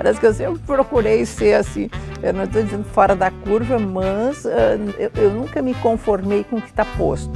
Parece que eu sempre procurei ser assim, eu não estou dizendo fora da curva, mas eu nunca me conformei com o que está posto.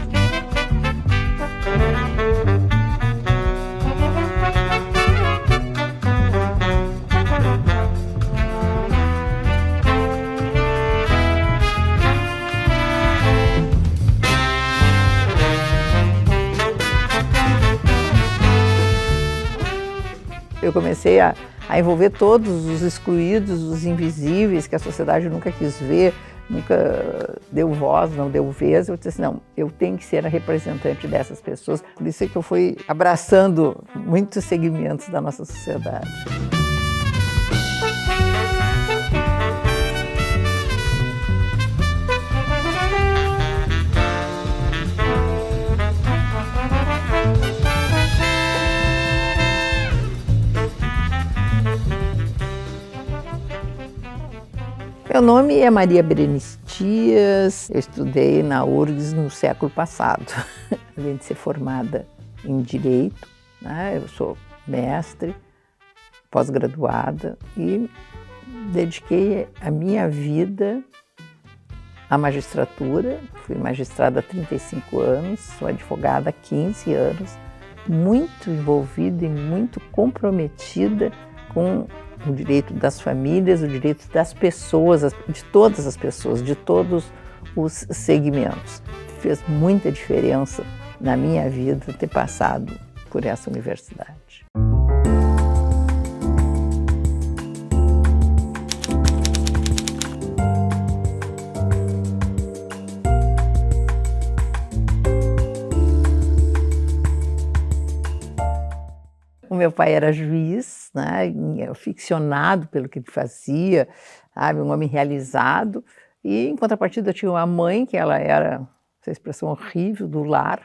Eu comecei a envolver todos os excluídos, os invisíveis, que a sociedade nunca quis ver, nunca deu voz, não deu vez. Eu disse assim, não, eu tenho que ser a representante dessas pessoas. Por isso é que eu fui abraçando muitos segmentos da nossa sociedade. Meu nome é Maria Berenice Dias, eu estudei na URGS no século passado. Além de ser formada em Direito, né, eu sou mestre, pós-graduada e dediquei a minha vida à magistratura. Fui magistrada há 35 anos, sou advogada há 15 anos, muito envolvida e muito comprometida com o direito das famílias, o direito das pessoas, de todas as pessoas, de todos os segmentos. Fez muita diferença na minha vida ter passado por essa universidade. O meu pai era juiz, né, ficcionado pelo que ele fazia, sabe, um homem realizado, e em contrapartida eu tinha uma mãe que ela era, essa expressão horrível, do lar,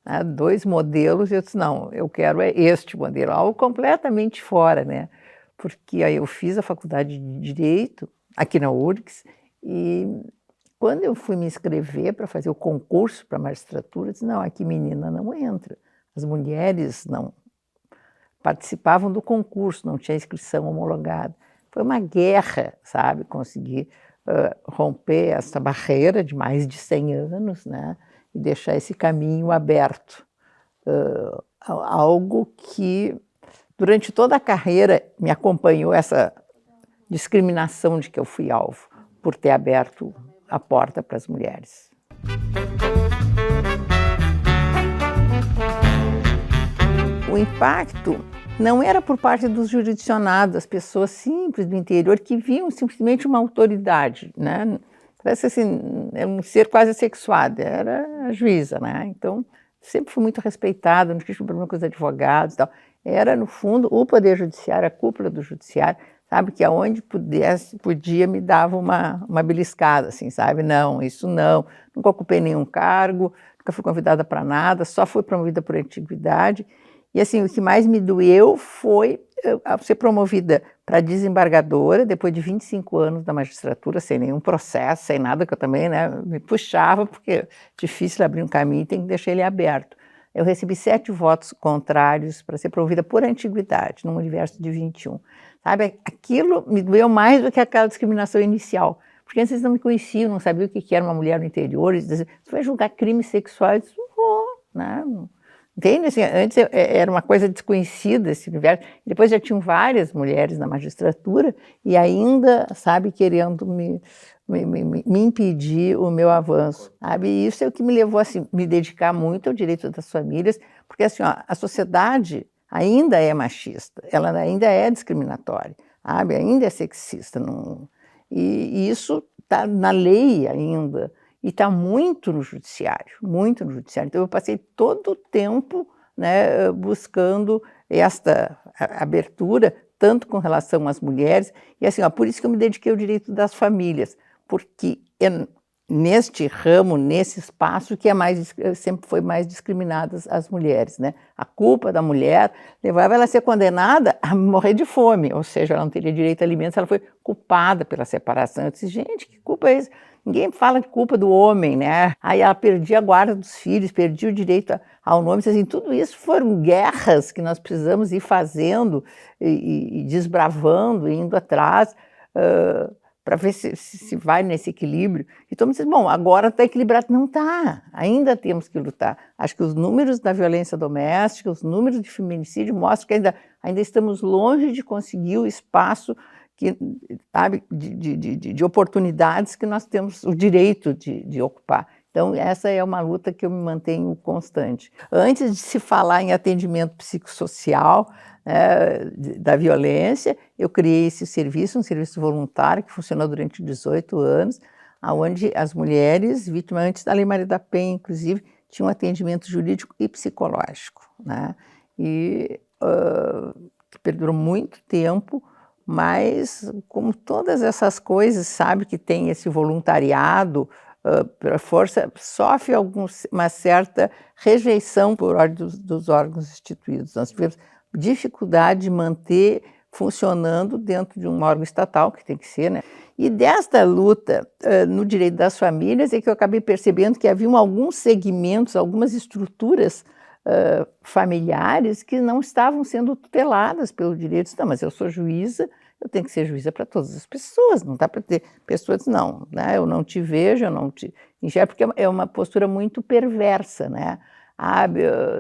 né, 2 modelos, e eu disse, não, eu quero este modelo, algo completamente fora, né, porque aí eu fiz a faculdade de Direito aqui na URGS, e quando eu fui me inscrever para fazer o concurso para a magistratura, eu disse, não, aqui menina não entra, as mulheres não participavam do concurso, não tinha inscrição homologada. Foi uma guerra, sabe, conseguir romper essa barreira de mais de 100 anos, né, e deixar esse caminho aberto. Algo que, durante toda a carreira, me acompanhou essa discriminação de que eu fui alvo, por ter aberto a porta para as mulheres. O impacto não era por parte dos jurisdicionados, as pessoas simples do interior que viam simplesmente uma autoridade, né? Parece assim, é um ser quase assexuado, era a juíza, né? Então, sempre fui muito respeitada, não tinha problema com os advogados e tal. Era, no fundo, o Poder Judiciário, a cúpula do Judiciário, sabe, que aonde podia me dava uma beliscada, assim, sabe? Não, isso não, nunca ocupei nenhum cargo, nunca fui convidada para nada, só fui promovida por antiguidade. E assim, o que mais me doeu foi ser promovida para desembargadora, depois de 25 anos da magistratura, sem nenhum processo, sem nada, que eu também, né, me puxava, porque é difícil abrir um caminho, tem que deixar ele aberto. Eu recebi 7 votos contrários para ser promovida por antiguidade, num universo de 21. Sabe, aquilo me doeu mais do que aquela discriminação inicial, porque antes eles não me conheciam, não sabiam o que era uma mulher no interior, eles diziam, você vai julgar crimes sexuais? Eu disse, vou, né? Entende? Assim, antes era uma coisa desconhecida esse universo, depois já tinham várias mulheres na magistratura e ainda, sabe, querendo me impedir o meu avanço, sabe? E isso é o que me levou a assim, me dedicar muito ao direito das famílias, porque assim, ó, a sociedade ainda é machista, ela ainda é discriminatória, sabe? Ainda é sexista, não... e isso está na lei ainda. E está muito no judiciário, muito no judiciário. Então eu passei todo o tempo, né, buscando esta abertura, tanto com relação às mulheres, e assim, ó, por isso que eu me dediquei ao direito das famílias, porque neste ramo, nesse espaço, que sempre foi mais discriminadas as mulheres, né? A culpa da mulher levava ela a ser condenada a morrer de fome, ou seja, ela não teria direito a alimentos, ela foi culpada pela separação. Eu disse, gente, que culpa é essa? ninguém fala de culpa do homem, né? Aí ela perdia a guarda dos filhos, perdia o direito ao nome, assim, tudo isso foram guerras que nós precisamos ir fazendo e desbravando, indo atrás, para ver se vai nesse equilíbrio. E todo mundo diz, bom, agora está equilibrado. Não está, ainda temos que lutar. Acho que os números da violência doméstica, os números de feminicídio mostram que ainda estamos longe de conseguir o espaço que, sabe, de oportunidades que nós temos o direito de ocupar. Então, essa é uma luta que eu me mantenho constante. Antes de se falar em atendimento psicossocial, da violência, eu criei esse serviço, um serviço voluntário que funcionou durante 18 anos, onde as mulheres vítimas antes da Lei Maria da Penha, inclusive, tinham atendimento jurídico e psicológico, né? E que perdurou muito tempo, mas como todas essas coisas, sabe, que tem esse voluntariado, pela força, sofre uma certa rejeição por ordem dos órgãos instituídos. Nós tivemos dificuldade de manter funcionando dentro de um órgão estatal, que tem que ser, né? E desta luta no direito das famílias é que eu acabei percebendo que haviam alguns segmentos, algumas estruturas familiares que não estavam sendo tuteladas pelo direito. Não, mas eu sou juíza, eu tenho que ser juíza para todas as pessoas, não dá para ter pessoas, não, né? Eu não te vejo, eu não te enxergo, porque é uma postura muito perversa, né?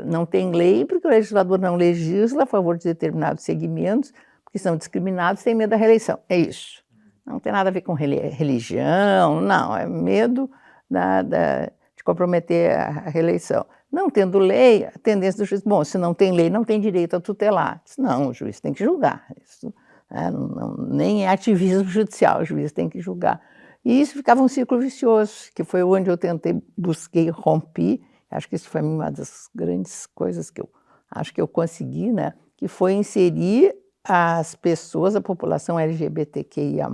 Não tem lei porque o legislador não legisla a favor de determinados segmentos, porque são discriminados, tem medo da reeleição. É isso. Não tem nada a ver com religião, não, é medo de comprometer a reeleição. Não tendo lei, a tendência do juiz, bom, se não tem lei, não tem direito a tutelar. Não, o juiz tem que julgar. Isso, nem é ativismo judicial, o juiz tem que julgar. E isso ficava um ciclo vicioso, que foi onde eu busquei romper. Acho que isso foi uma das grandes coisas que eu acho que eu consegui, né? Que foi inserir as pessoas, a população LGBTQIA+,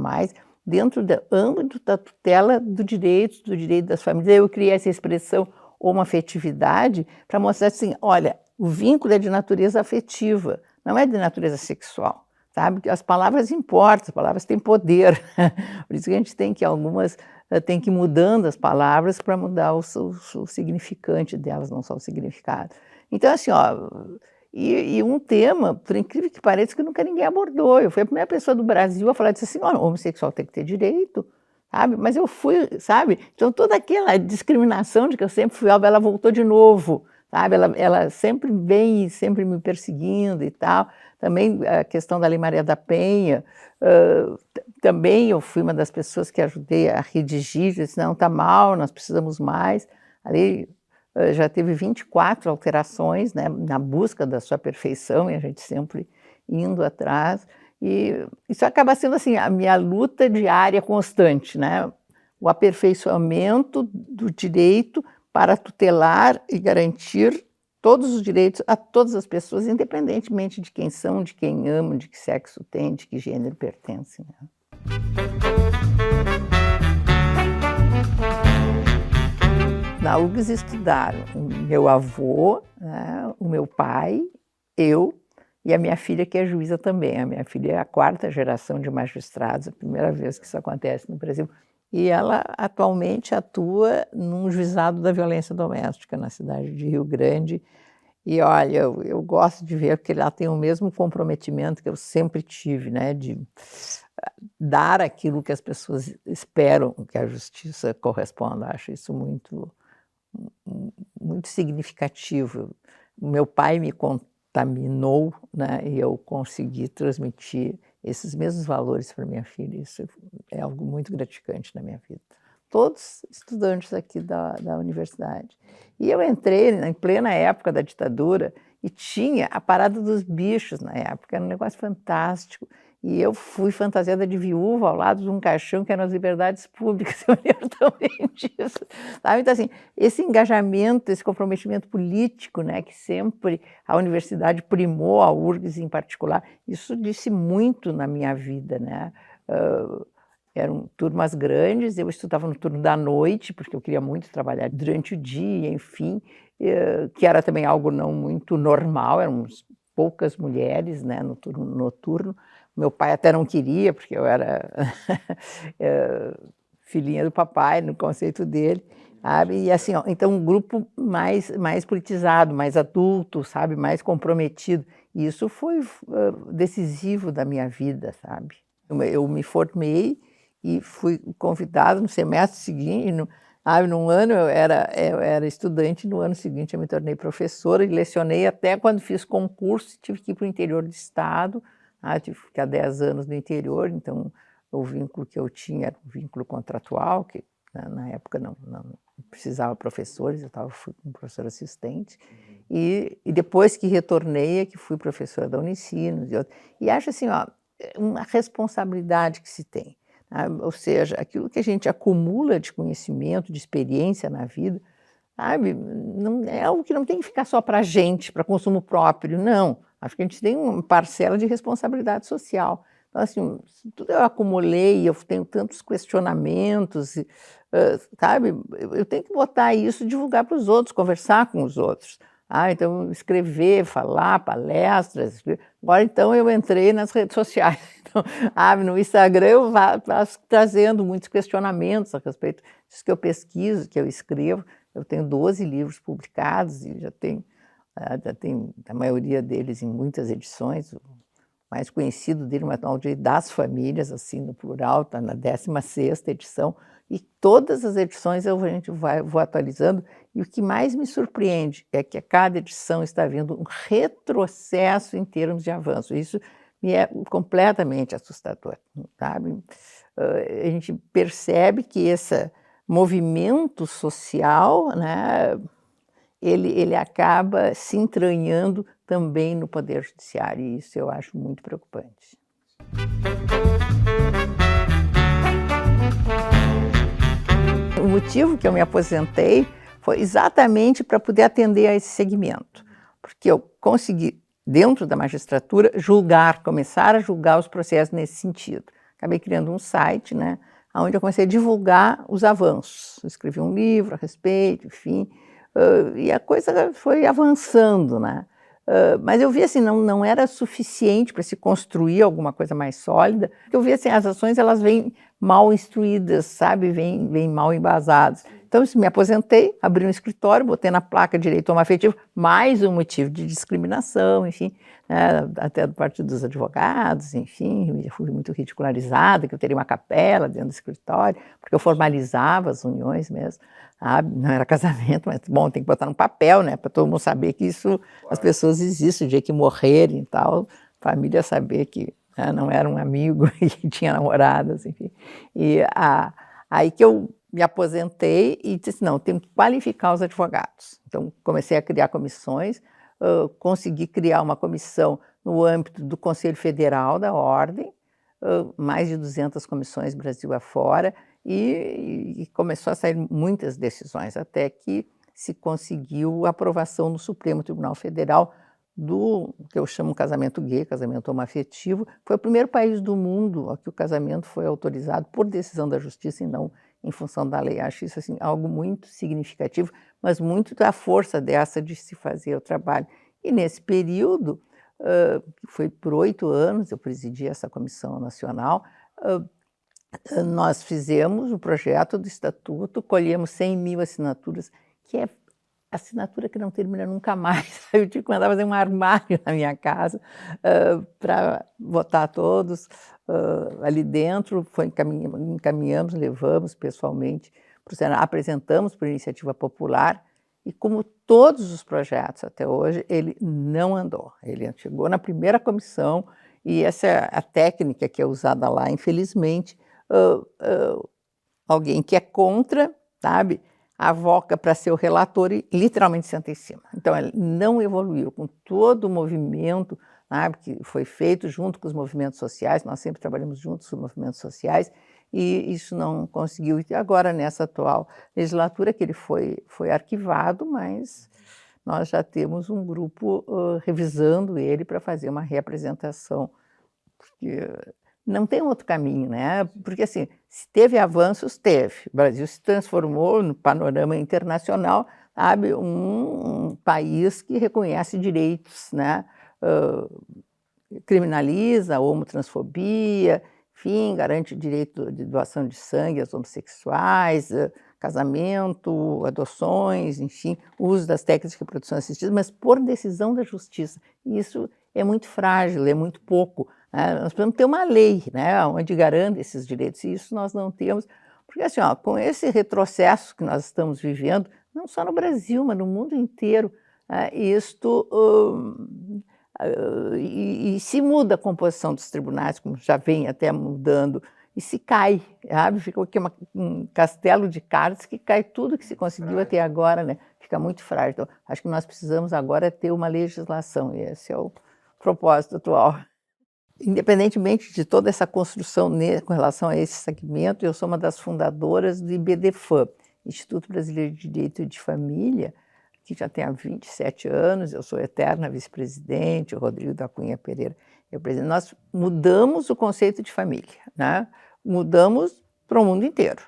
dentro do âmbito da tutela do direito das famílias. Eu criei essa expressão homoafetividade para mostrar assim, olha, o vínculo é de natureza afetiva, não é de natureza sexual, sabe? As palavras importam, as palavras têm poder, por isso que a gente tem que tem que ir mudando as palavras para mudar o significante delas, não só o significado. Então, assim, e um tema, por incrível que pareça, que nunca ninguém abordou. Eu fui a primeira pessoa do Brasil a falar disso assim, olha, o homossexual tem que ter direito, sabe? Mas eu fui, sabe? Então, toda aquela discriminação de que eu sempre fui alvo, ela voltou de novo, sabe? Ela sempre vem, sempre me perseguindo e tal. Também a questão da Lei Maria da Penha, também eu fui uma das pessoas que ajudei a redigir, disse, não, está mal, nós precisamos mais. A lei já teve 24 alterações, né, na busca da sua perfeição, e a gente sempre indo atrás. E isso acaba sendo assim, a minha luta diária constante, né? O aperfeiçoamento do direito para tutelar e garantir todos os direitos a todas as pessoas, independentemente de quem são, de quem amam, de que sexo tem, de que gênero pertencem. Né? Na URGS estudaram o meu avô, né, o meu pai, eu e a minha filha, que é juíza também. A minha filha é a 4ª geração de magistrados, a primeira vez que isso acontece no Brasil. E ela atualmente atua num juizado da violência doméstica na cidade de Rio Grande. E olha, eu gosto de ver que ela tem o mesmo comprometimento que eu sempre tive, né, de dar aquilo que as pessoas esperam que a justiça corresponda. Acho isso muito significativo. O meu pai me contaminou, né, e eu consegui transmitir esses mesmos valores para minha filha. Isso é algo muito gratificante na minha vida. Todos estudantes aqui da universidade. E eu entrei em plena época da ditadura e tinha a Parada dos Bichos na época, era um negócio fantástico. E eu fui fantasiada de viúva ao lado de um caixão que eram as liberdades públicas, eu lembro também disso. Sabe? Então, assim, esse engajamento, esse comprometimento político, né, que sempre a universidade primou, a URGS em particular, isso disse muito na minha vida, né? Eram turmas grandes, eu estudava no turno da noite, porque eu queria muito trabalhar durante o dia, enfim, que era também algo não muito normal, éramos poucas mulheres, né, no turno noturno. Meu pai até não queria, porque eu era filhinha do papai, no conceito dele, sabe? E assim, ó, então um grupo mais politizado, mais adulto, sabe? Mais comprometido. E isso foi decisivo da minha vida, sabe? Eu me formei e fui convidada no semestre seguinte, num ano eu era estudante, no ano seguinte eu me tornei professora e lecionei até quando fiz concurso, tive que ir para o interior do estado, tive que ficar 10 anos no interior, então o vínculo que eu tinha era um vínculo contratual, que na época não precisava de professores, fui um professor assistente, e depois que retornei é que fui professora da Unicinos, e acho assim, ó, uma responsabilidade que se tem, sabe? Ou seja, aquilo que a gente acumula de conhecimento, de experiência na vida, sabe? Não, é algo que não tem que ficar só para a gente, para consumo próprio, não. Acho que a gente tem uma parcela de responsabilidade social. Então, assim, tudo eu acumulei, eu tenho tantos questionamentos, sabe? Eu tenho que botar isso, divulgar para os outros, conversar com os outros. Então, escrever, falar, palestras. Agora, então, eu entrei nas redes sociais. Então, no Instagram eu faço trazendo muitos questionamentos a respeito disso que eu pesquiso, que eu escrevo. Eu tenho 12 livros publicados e já tenho a maioria deles em muitas edições. O mais conhecido dele, o Manual das Famílias, assim, no plural, está na 16ª edição. E todas as edições vou atualizando. E o que mais me surpreende é que a cada edição está havendo um retrocesso em termos de avanço. Isso me é completamente assustador, sabe? A gente percebe que esse movimento social, né, ele acaba se entranhando também no Poder Judiciário, e isso eu acho muito preocupante. O motivo que eu me aposentei foi exatamente para poder atender a esse segmento, porque eu consegui, dentro da magistratura, começar a julgar os processos nesse sentido. Acabei criando um site, né, onde eu comecei a divulgar os avanços. Eu escrevi um livro a respeito, enfim, e a coisa foi avançando, né? Mas eu vi assim, não era suficiente para se construir alguma coisa mais sólida, porque eu vi assim, as ações elas vêm mal instruídas, sabe, vêm mal embasadas. Então, me aposentei, abri um escritório, botei na placa direito homoafetivo, mais um motivo de discriminação, enfim, né, até do Partido dos Advogados, enfim, eu fui muito ridicularizada, que eu teria uma capela dentro do escritório, porque eu formalizava as uniões mesmo, sabe? Não era casamento, mas, bom, tem que botar no papel, né, para todo mundo saber que isso, as pessoas existem, o dia que morrerem e tal, família saber que não era um amigo e que tinha namoradas, enfim. E aí que eu me aposentei e disse, não, tenho que qualificar os advogados. Então, comecei a criar comissões, consegui criar uma comissão no âmbito do Conselho Federal da Ordem, mais de 200 comissões Brasil afora, e começou a sair muitas decisões, até que se conseguiu a aprovação no Supremo Tribunal Federal do que eu chamo casamento gay, casamento homoafetivo. Foi o primeiro país do mundo a que o casamento foi autorizado por decisão da justiça e não em função da lei. Acho isso assim, algo muito significativo, mas muito da força dessa de se fazer o trabalho. E nesse período, que foi por 8 anos, eu presidi essa comissão nacional, nós fizemos o projeto do estatuto, colhemos 100.000 assinaturas, que é assinatura que não termina nunca mais. Eu tive que mandar fazer um armário na minha casa para botar todos ali dentro. Encaminhamos, levamos pessoalmente para o Senado, apresentamos por iniciativa popular e, como todos os projetos até hoje, ele não andou. Ele chegou na primeira comissão e essa é a técnica que é usada lá, infelizmente, alguém que é contra, sabe, avoca para ser o relator e literalmente senta em cima. Então, ele não evoluiu com todo o movimento, sabe, que foi feito junto com os movimentos sociais, nós sempre trabalhamos juntos com os movimentos sociais, e isso não conseguiu. E agora, nessa atual legislatura, que ele foi arquivado, mas nós já temos um grupo revisando ele para fazer uma reapresentação, porque não tem outro caminho, né? Porque, assim, se teve avanços, teve. O Brasil se transformou no panorama internacional, sabe, um país que reconhece direitos, né? Criminaliza a homotransfobia, enfim, garante o direito de doação de sangue aos homossexuais, casamento, adoções, enfim, uso das técnicas de reprodução assistida, mas por decisão da justiça. E isso é muito frágil, é muito pouco. Nós precisamos ter uma lei, né, onde garante esses direitos, e isso nós não temos, porque assim, ó, com esse retrocesso que nós estamos vivendo, não só no Brasil, mas no mundo inteiro, e se muda a composição dos tribunais, como já vem até mudando, e se cai, sabe? Fica aqui um castelo de cartas que cai tudo que se conseguiu até agora, né? Fica muito frágil. Então, acho que nós precisamos agora ter uma legislação, e esse é o propósito atual. Independentemente de toda essa construção com relação a esse segmento, eu sou uma das fundadoras do IBDFAM, Instituto Brasileiro de Direito de Família, que já tem há 27 anos, eu sou eterna vice-presidente, o Rodrigo da Cunha Pereira é o presidente. Nós mudamos o conceito de família, né? Mudamos para o mundo inteiro.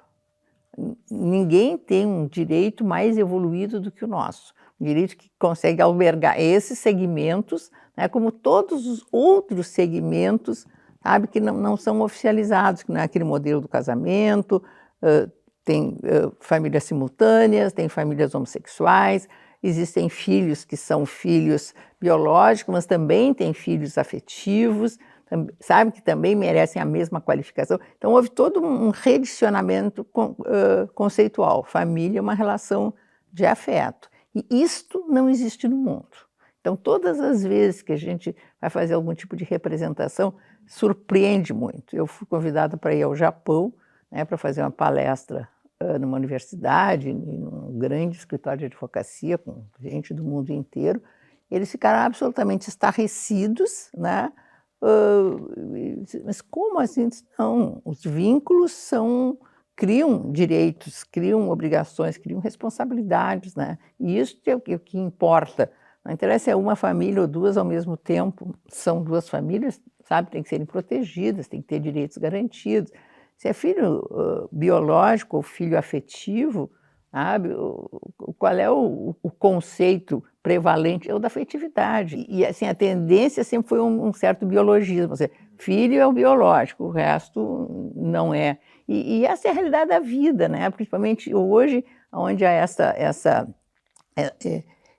Ninguém tem um direito mais evoluído do que o nosso, um direito que consegue albergar esses segmentos, né, como todos os outros segmentos, sabe, que não são oficializados, que não é aquele modelo do casamento, tem famílias simultâneas, tem famílias homossexuais, existem filhos que são filhos biológicos, mas também tem filhos afetivos, sabe, que também merecem a mesma qualificação. Então, houve todo um redicionamento conceitual. Família é uma relação de afeto. E isto não existe no mundo. Então, todas as vezes que a gente vai fazer algum tipo de representação, surpreende muito. Eu fui convidada para ir ao Japão, né, para fazer uma palestra numa universidade, num grande escritório de advocacia, com gente do mundo inteiro. Eles ficaram absolutamente estarrecidos, né? Mas como assim? Não, os vínculos criam direitos, criam obrigações, criam responsabilidades, né? E isso é o que importa. Não interessa se é uma família ou duas ao mesmo tempo, são duas famílias, sabe? Tem que serem protegidas, tem que ter direitos garantidos. Se é filho biológico ou filho afetivo, sabe? Qual é o conceito prevalente? É o da afetividade. E assim, a tendência sempre foi um certo biologismo. Ou seja, filho é o biológico, o resto não é. E essa é a realidade da vida, né? Principalmente hoje, onde há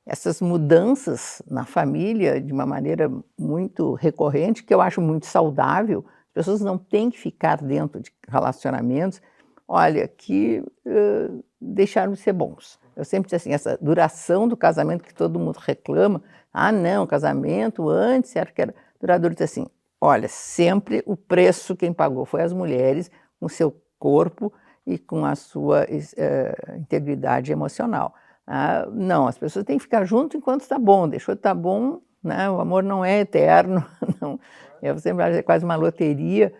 essas mudanças na família de uma maneira muito recorrente, que eu acho muito saudável. As pessoas não têm que ficar dentro de relacionamentos, olha, que deixaram de ser bons. Eu sempre disse assim, essa duração do casamento que todo mundo reclama, não, o casamento antes era que era duradouro, assim, olha, sempre o preço quem pagou foi as mulheres, com seu corpo e com a sua integridade emocional. Não, as pessoas têm que ficar junto enquanto está bom, deixou de estar bom, né? O amor não é eterno, não. Eu sempre acho que é quase uma loteria.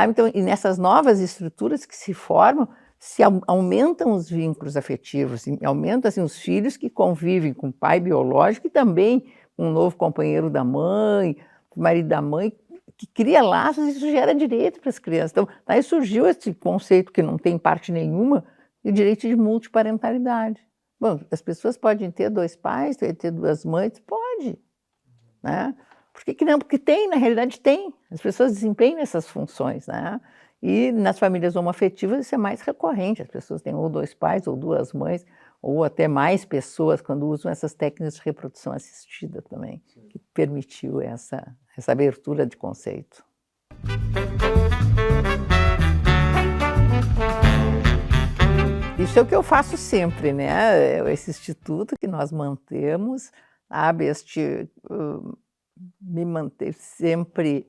Então, e nessas novas estruturas que se formam, se aumentam os vínculos afetivos, aumentam assim, os filhos que convivem com o pai biológico e também com um novo companheiro da mãe, o marido da mãe, que cria laços, e isso gera direito para as crianças. Então, aí surgiu esse conceito que não tem parte nenhuma, o direito de multiparentalidade. Bom, as pessoas podem ter dois pais, ter duas mães, pode, né? Por que não? Porque tem, na realidade tem. As pessoas desempenham essas funções, né? E nas famílias homoafetivas isso é mais recorrente. As pessoas têm ou dois pais, ou duas mães, ou até mais pessoas quando usam essas técnicas de reprodução assistida também, que permitiu essa abertura de conceito. Isso é o que eu faço sempre, né? Esse instituto que nós mantemos, sabe? Me manter sempre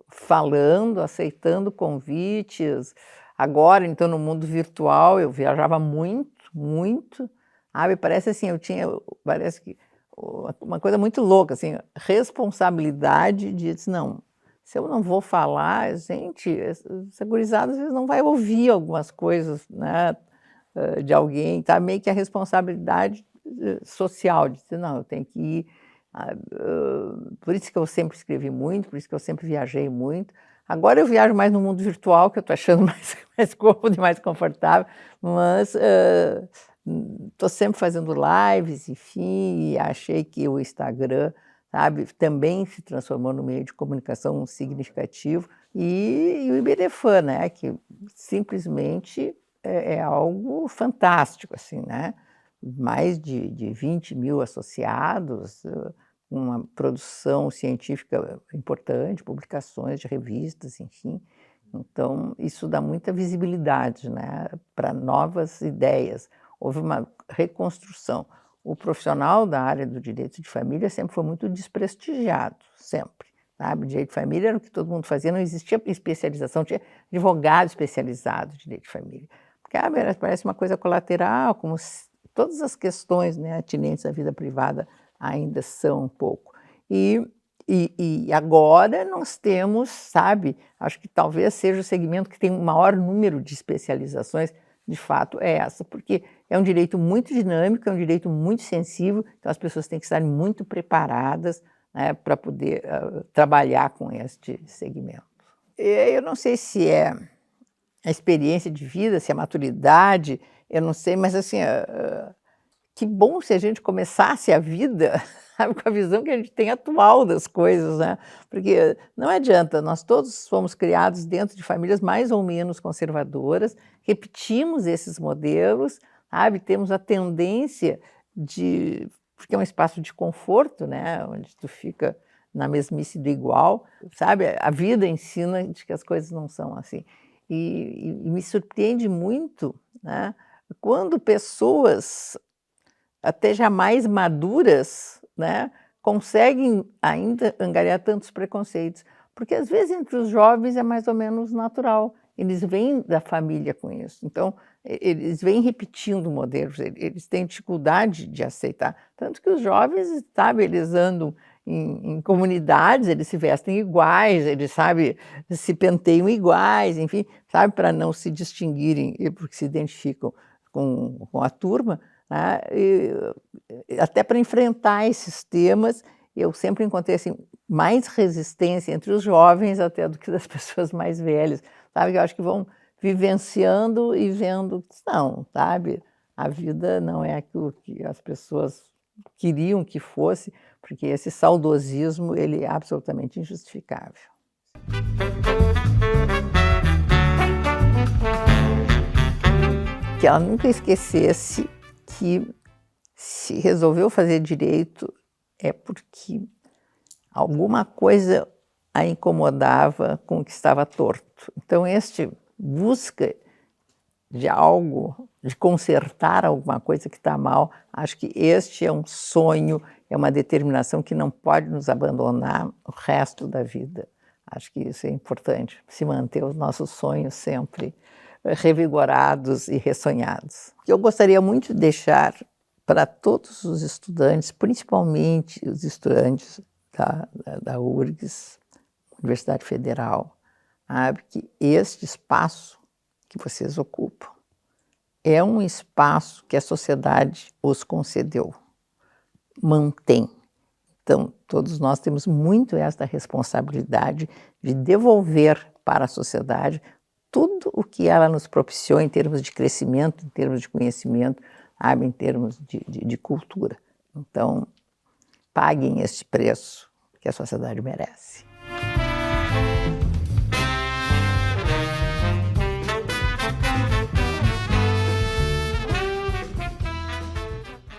falando, aceitando convites. Agora, então, no mundo virtual, eu viajava muito, sabe? Parece assim, parece que uma coisa muito louca, assim, responsabilidade de, não, se eu não vou falar, gente, essa gurizada às vezes não vai ouvir algumas coisas, né, de alguém, tá? Meio que a responsabilidade social, de dizer, não, eu tenho que ir. Por isso que eu sempre escrevi muito, por isso que eu sempre viajei muito. Agora eu viajo mais no mundo virtual, que eu estou achando mais cômodo e mais confortável, mas estou sempre fazendo lives, enfim, e achei que o Instagram, sabe, também se transformou no meio de comunicação significativo, e o Ibirefã, né, que simplesmente é algo fantástico, assim, né? Mais de 20 mil associados, uma produção científica importante, publicações de revistas, enfim. Então, isso dá muita visibilidade, né, para novas ideias. Houve uma reconstrução. O profissional da área do direito de família sempre foi muito desprestigiado, sempre. Sabe? Direito de família era o que todo mundo fazia, não existia especialização, tinha advogado especializado em direito de família. Porque parece uma coisa colateral, como todas as questões, né, atinentes à vida privada ainda são um pouco. E agora nós temos, sabe, acho que talvez seja o segmento que tem o maior número de especializações, de fato é essa, porque é um direito muito dinâmico, é um direito muito sensível, então as pessoas têm que estar muito preparadas, né, para poder trabalhar com este segmento. Eu não sei se é a experiência de vida, se é a maturidade, eu não sei, mas assim, que bom se a gente começasse a vida, sabe, com a visão que a gente tem atual das coisas, né? Porque não adianta, nós todos fomos criados dentro de famílias mais ou menos conservadoras, repetimos esses modelos, sabe, temos a tendência de... porque é um espaço de conforto, né, onde tu fica na mesmice do igual, sabe, a vida ensina de que as coisas não são assim. E me surpreende muito, né, quando pessoas até já mais maduras, né, conseguem ainda angariar tantos preconceitos, porque às vezes entre os jovens é mais ou menos natural, eles vêm da família com isso, então eles vêm repetindo modelos, eles têm dificuldade de aceitar, tanto que os jovens, sabe, eles andam em comunidades, eles se vestem iguais, eles, sabe, se penteiam iguais, enfim, sabe, para não se distinguirem, porque se identificam com a turma, né? Até para enfrentar esses temas, eu sempre encontrei assim, mais resistência entre os jovens até do que das pessoas mais velhas, sabe? Eu acho que vão vivenciando e vendo que não, sabe? A vida não é aquilo que as pessoas queriam que fosse, porque esse saudosismo ele é absolutamente injustificável. Que ela nunca esquecesse que se resolveu fazer direito é porque alguma coisa a incomodava com o que estava torto. Então, busca de algo, de consertar alguma coisa que está mal, acho que este é um sonho, é uma determinação que não pode nos abandonar o resto da vida. Acho que isso é importante, se manter os nossos sonhos sempre revigorados e ressonhados. Eu gostaria muito de deixar para todos os estudantes, principalmente os estudantes da URGS, Universidade Federal, sabe, que este espaço que vocês ocupam é um espaço que a sociedade os concedeu, mantém. Então, todos nós temos muito esta responsabilidade de devolver para a sociedade tudo o que ela nos propiciou em termos de crescimento, em termos de conhecimento, sabe, em termos de cultura. Então, paguem este preço que a sociedade merece.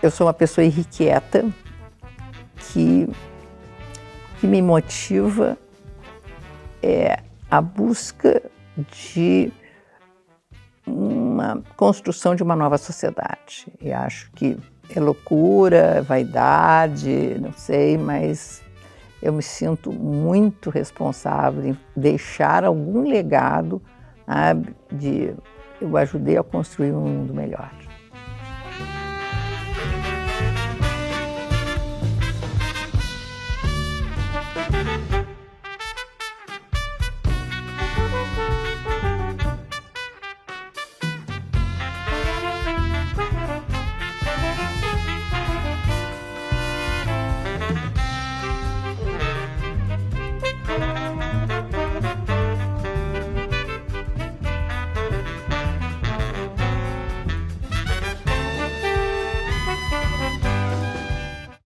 Eu sou uma pessoa irrequieta, que me motiva é a busca de uma construção de uma nova sociedade. E acho que é loucura, vaidade, não sei, mas eu me sinto muito responsável em deixar algum legado, sabe, eu ajudei a construir um mundo melhor.